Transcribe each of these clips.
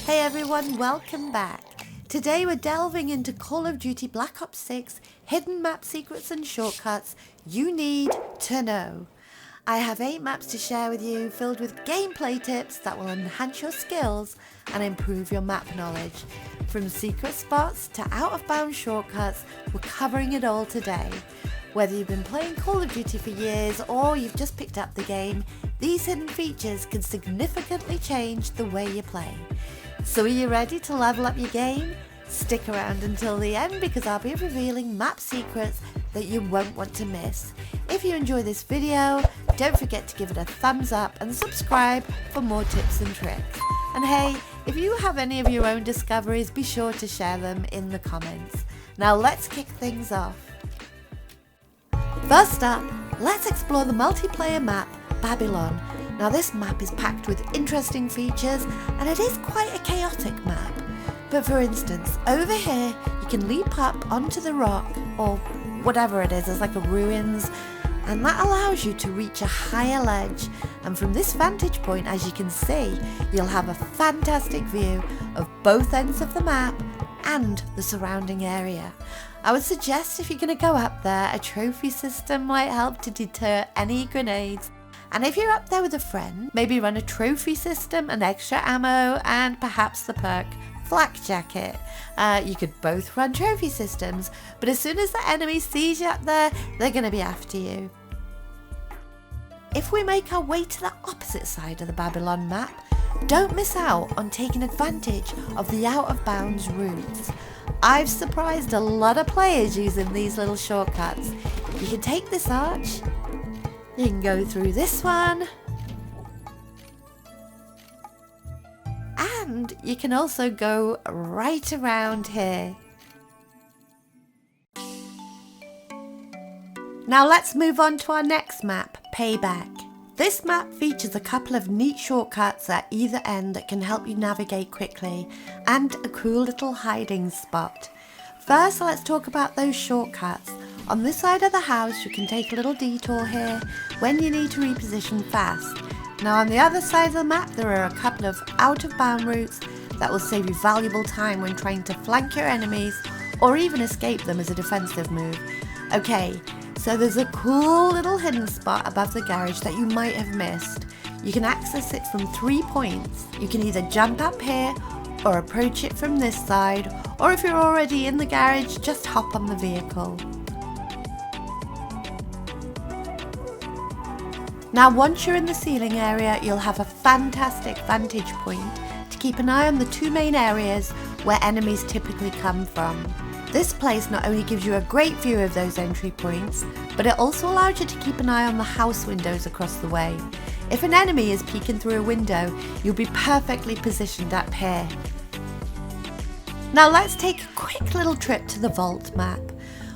Hey everyone, welcome back. Today we're delving into Call of Duty Black Ops 6 hidden map secrets and shortcuts you need to know. I have 8 maps to share with you filled with gameplay tips that will enhance your skills and improve your map knowledge. From secret spots to out-of-bounds shortcuts, we're covering it all today. Whether you've been playing Call of Duty for years or you've just picked up the game, these hidden features can significantly change the way you play. So are you ready to level up your game? Stick around until the end because I'll be revealing map secrets that you won't want to miss. If you enjoy this video, don't forget to give it a thumbs up and subscribe for more tips and tricks. And hey, if you have any of your own discoveries, be sure to share them in the comments. Now let's kick things off. First up, let's explore the multiplayer map, Babylon. Now this map is packed with interesting features and it is quite a chaotic map. But for instance, over here you can leap up onto the rock or whatever it is, there's like a ruins, and that allows you to reach a higher ledge. And from this vantage point, as you can see, you'll have a fantastic view of both ends of the map and the surrounding area. I would suggest if you're going to go up there, a trophy system might help to deter any grenades. And if you're up there with a friend, maybe run a trophy system and extra ammo and perhaps the perk Flak Jacket. You could both run trophy systems, but as soon as the enemy sees you up there, they're going to be after you. If we make our way to the opposite side of the Babylon map, don't miss out on taking advantage of the out-of-bounds routes. I've surprised a lot of players using these little shortcuts. You can take this arch, you can go through this one, and you can also go right around here. Now let's move on to our next map, Payback. This map features a couple of neat shortcuts at either end that can help you navigate quickly, and a cool little hiding spot. First, let's talk about those shortcuts. On this side of the house, you can take a little detour here when you need to reposition fast. Now on the other side of the map, there are a couple of out-of-bound routes that will save you valuable time when trying to flank your enemies or even escape them as a defensive move. Okay, so there's a cool little hidden spot above the garage that you might have missed. You can access it from 3 points. You can either jump up here or approach it from this side, or if you're already in the garage, just hop on the vehicle. Now once you're in the ceiling area, you'll have a fantastic vantage point to keep an eye on the 2 main areas where enemies typically come from. This place not only gives you a great view of those entry points, but it also allows you to keep an eye on the house windows across the way. If an enemy is peeking through a window, you'll be perfectly positioned up here. Now let's take a quick little trip to the vault map.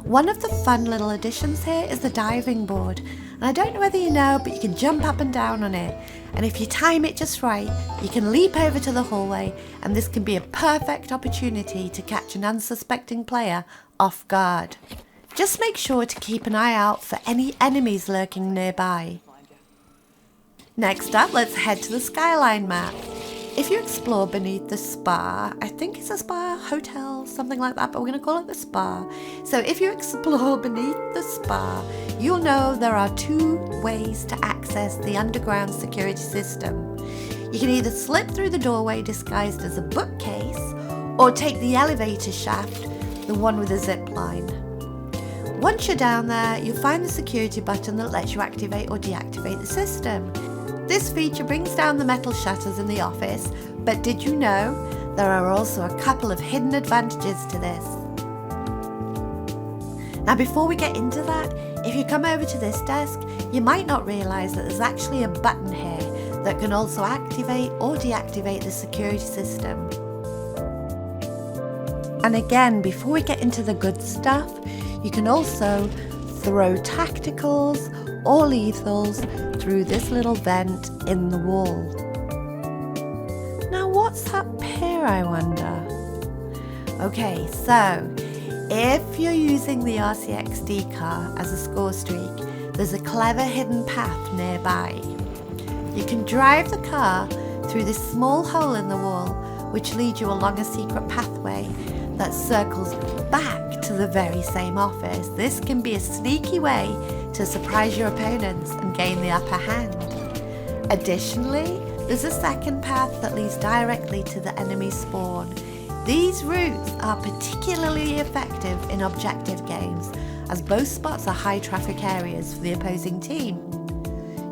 One of the fun little additions here is the diving board. And I don't know whether you know, but you can jump up and down on it. And if you time it just right, you can leap over to the hallway, and this can be a perfect opportunity to catch an unsuspecting player off guard. Just make sure to keep an eye out for any enemies lurking nearby. Next up, let's head to the Skyline map. If you explore beneath the spa, I think it's a spa hotel, something like that, but we're going to call it the spa. So if you explore beneath the spa, you'll know there are 2 ways to access the underground security system. You can either slip through the doorway disguised as a bookcase, or take the elevator shaft, the one with a zip line. Once you're down there, you'll find the security button that lets you activate or deactivate the system. This feature brings down the metal shutters in the office, but did you know there are also a couple of hidden advantages to this? Now before we get into that, if you come over to this desk, you might not realise that there's actually a button here that can also activate or deactivate the security system. And again, before we get into the good stuff, you can also throw tacticals or lethals through this little vent in the wall. Now what's up here, I wonder? Okay, so if you're using the RCXD car as a score streak, there's a clever hidden path nearby. You can drive the car through this small hole in the wall which lead you along a secret pathway that circles back to the very same office. This can be a sneaky way to surprise your opponents and gain the upper hand. Additionally, there's a second path that leads directly to the enemy spawn. These routes are particularly effective in objective games, as both spots are high traffic areas for the opposing team.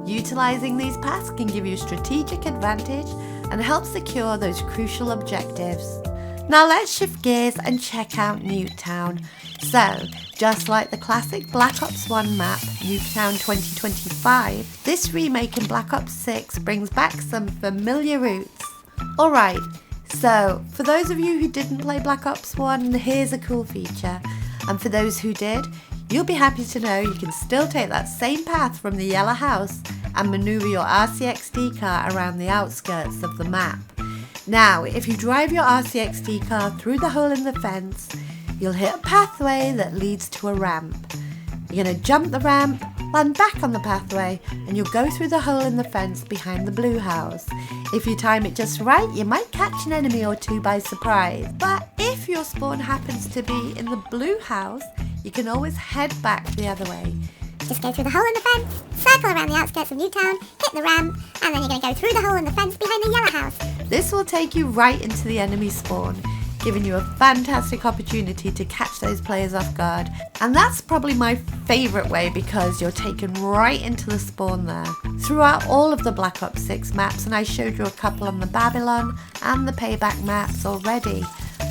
Utilizing these paths can give you a strategic advantage and help secure those crucial objectives. Now let's shift gears and check out Nuketown. So, just like the classic Black Ops 1 map, Nuketown 2025, this remake in Black Ops 6 brings back some familiar routes. Alright, so for those of you who didn't play Black Ops 1, here's a cool feature. And for those who did, you'll be happy to know you can still take that same path from the yellow house and maneuver your RCXD car around the outskirts of the map. Now, if you drive your RCXD car through the hole in the fence, you'll hit a pathway that leads to a ramp. You're going to jump the ramp, land back on the pathway, and you'll go through the hole in the fence behind the blue house. If you time it just right, you might catch an enemy or two by surprise. But if your spawn happens to be in the blue house, you can always head back the other way. Just go through the hole in the fence, circle around the outskirts of Nuketown, hit the ramp, and then you're going to go through the hole in the fence behind the yellow house. This will take you right into the enemy spawn, giving you a fantastic opportunity to catch those players off guard. And that's probably my favourite way because you're taken right into the spawn there. Throughout all of the Black Ops 6 maps, and I showed you a couple on the Babylon and the Payback maps already,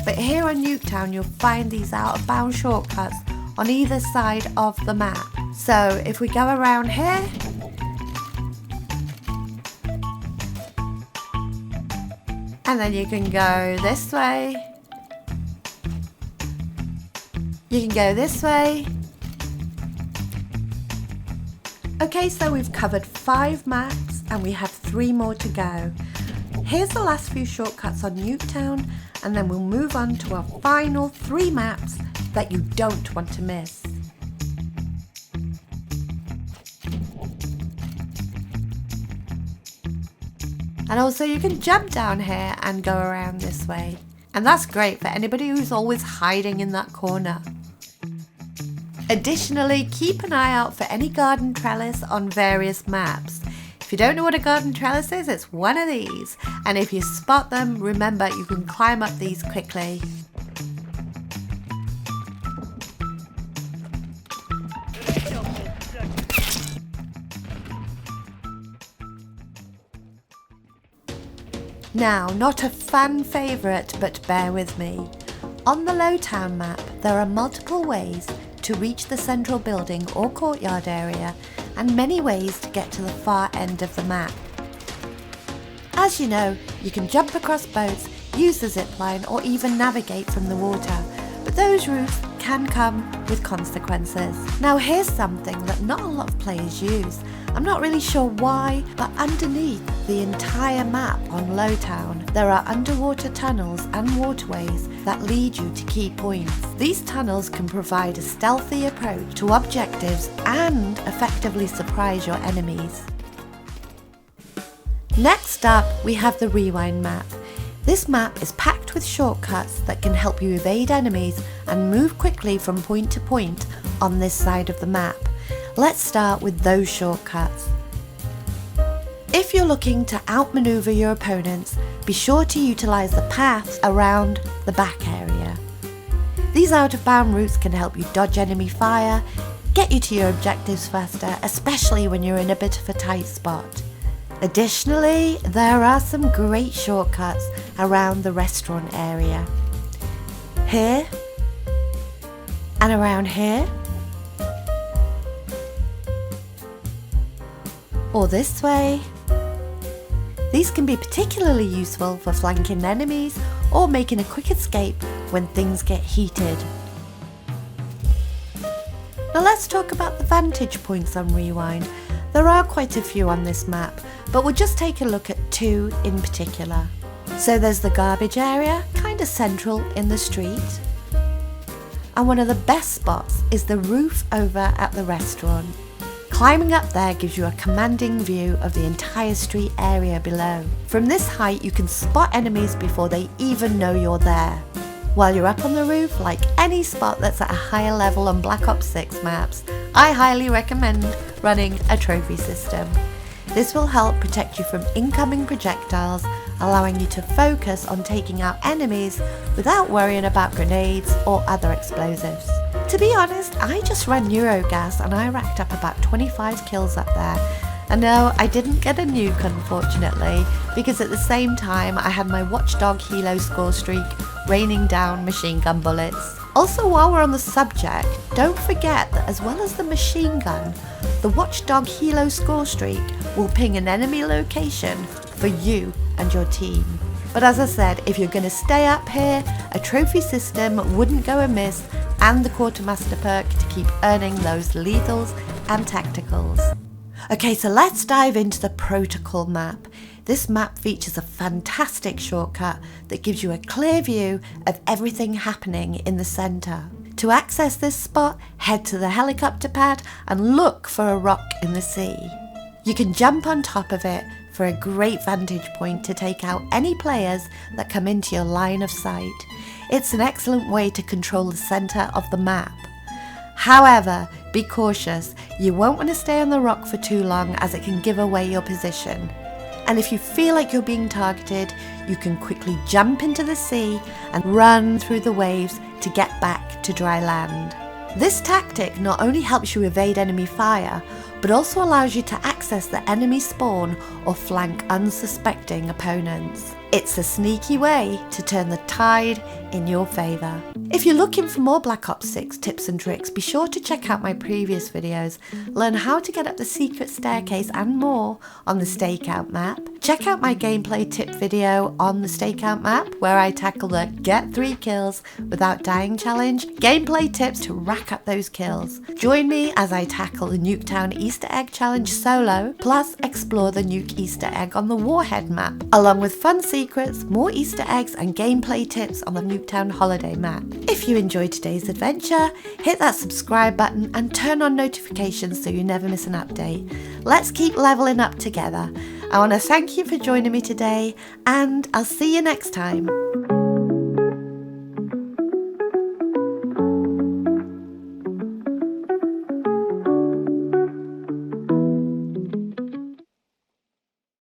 but here on Nuketown you'll find these out of bounds shortcuts on either side of the map. So if we go around here, and then you can go this way, you can go this way. Okay, so we've covered 5 maps and we have 3 more to go. Here's the last few shortcuts on Nuketown, and then we'll move on to our final 3 maps that you don't want to miss. And also you can jump down here and go around this way. And that's great for anybody who's always hiding in that corner. Additionally, keep an eye out for any garden trellis on various maps. If you don't know what a garden trellis is, it's one of these. And if you spot them, remember you can climb up these quickly. Now, not a fan favourite, but bear with me. On the Lowtown map, there are multiple ways to reach the central building or courtyard area, and many ways to get to the far end of the map. As you know, you can jump across boats, use the zipline, or even navigate from the water, but those routes can come with consequences. Now here's something that not a lot of players use. I'm not really sure why, but underneath the entire map on Lowtown, there are underwater tunnels and waterways that lead you to key points. These tunnels can provide a stealthy approach to objectives and effectively surprise your enemies. Next up, we have the Rewind map. This map is packed with shortcuts that can help you evade enemies and move quickly from point to point on this side of the map. Let's start with those shortcuts. If you're looking to outmaneuver your opponents, be sure to utilise the paths around the back area. These out-of-bound routes can help you dodge enemy fire, get you to your objectives faster, especially when you're in a bit of a tight spot. Additionally, there are some great shortcuts around the restaurant area. Here, and around here, or this way. These can be particularly useful for flanking enemies or making a quick escape when things get heated. Now let's talk about the vantage points on Rewind. There are quite a few on this map, but we'll just take a look at 2 in particular. So there's the garbage area, kind of central in the street. And one of the best spots is the roof over at the restaurant. Climbing up there gives you a commanding view of the entire street area below. From this height you can spot enemies before they even know you're there. While you're up on the roof, like any spot that's at a higher level on Black Ops 6 maps, I highly recommend running a trophy system. This will help protect you from incoming projectiles, allowing you to focus on taking out enemies without worrying about grenades or other explosives. To be honest, I just ran Neurogas and I racked up about 25 kills up there. And no, I didn't get a nuke unfortunately, because at the same time I had my Watchdog Helo score streak raining down machine gun bullets. Also, while we're on the subject, don't forget that as well as the machine gun, the Watchdog Helo score streak will ping an enemy location for you and your team. But as I said, if you're going to stay up here, a trophy system wouldn't go amiss, and the Quartermaster perk to keep earning those lethals and tacticals. Okay, so let's dive into the protocol map. This map features a fantastic shortcut that gives you a clear view of everything happening in the centre. To access this spot, head to the helicopter pad and look for a rock in the sea. You can jump on top of it for a great vantage point to take out any players that come into your line of sight. It's an excellent way to control the centre of the map. However, be cautious, you won't want to stay on the rock for too long as it can give away your position. And if you feel like you're being targeted, you can quickly jump into the sea and run through the waves to get back to dry land. This tactic not only helps you evade enemy fire, but also allows you to access the enemy spawn or flank unsuspecting opponents. It's a sneaky way to turn the tide in your favour. If you're looking for more Black Ops 6 tips and tricks, be sure to check out my previous videos, learn how to get up the secret staircase and more on the stakeout map. Check out my gameplay tip video on the stakeout map where I tackle the get 3 kills without dying challenge, gameplay tips to rack up those kills. Join me as I tackle the Nuketown Easter egg challenge solo, plus explore the Nuke Easter egg on the Warhead map, along with fun secrets, more Easter eggs and gameplay tips on the Nuketown holiday map. If you enjoyed today's adventure, hit that subscribe button and turn on notifications so you never miss an update. Let's keep leveling up together. I want to thank you for joining me today, and I'll see you next time.